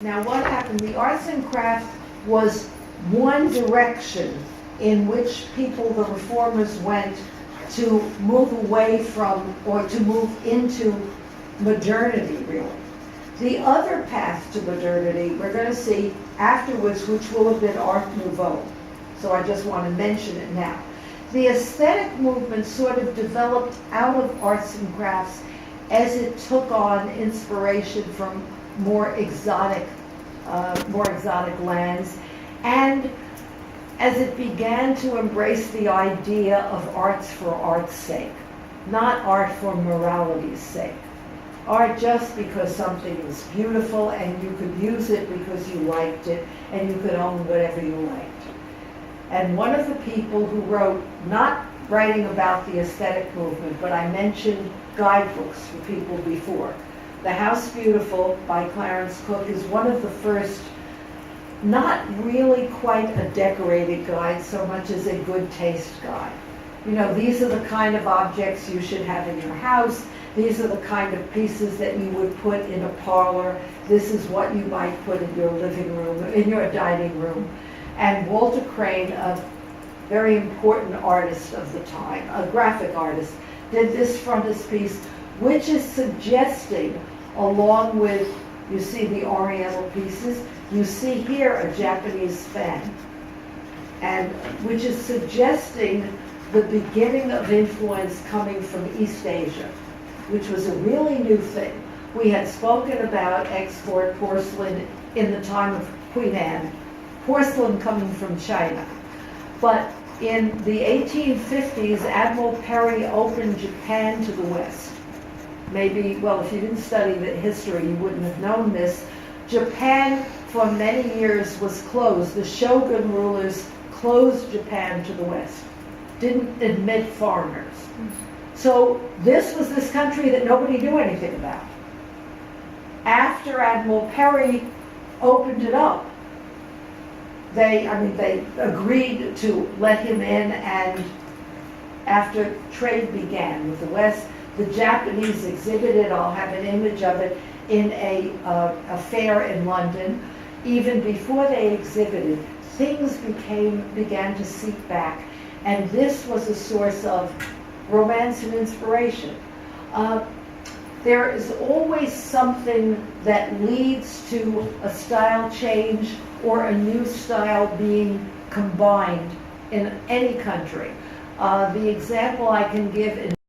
Now what happened, the arts and crafts was one direction in which people, the reformers, went to move away from, or to move into modernity, really. The other path to modernity, we're going to see afterwards, which will have been Art Nouveau. So I just want to mention it now. The aesthetic movement sort of developed out of arts and crafts as it took on inspiration from more exotic lands, and as it began to embrace the idea of arts for art's sake, not art for morality's sake. Art just because something was beautiful and you could use it because you liked it and you could own whatever you liked. And one of the people who wrote, not writing about the aesthetic movement, but I mentioned guidebooks for people before. The House Beautiful by Clarence Cook is one of the first, not really quite a decorated guide so much as a good taste guide. You know, these are the kind of objects you should have in your house. These are the kind of pieces that you would put in a parlor. This is what you might put in your living room, in your dining room. And Walter Crane, a very important artist of the time, a graphic artist, did this frontispiece, which is suggesting, along with, you see the oriental pieces, you see here a Japanese fan, and which is suggesting the beginning of influence coming from East Asia, which was a really new thing. We had spoken about export porcelain in the time of Queen Anne, porcelain coming from China. But in the 1850s, Admiral Perry opened Japan to the West. Maybe, well, if you didn't study the history, you wouldn't have known this. Japan, for many years, was closed. The Shogun rulers closed Japan to the West, didn't admit foreigners. So this was this country that nobody knew anything about. After Admiral Perry opened it up, they agreed to let him in, and after trade began with the West, the Japanese exhibited, I'll have an image of it, in a fair in London. Even before they exhibited, things began to seep back, and this was a source of romance and inspiration. There is always something that leads to a style change or a new style being combined in any country. The example I can give in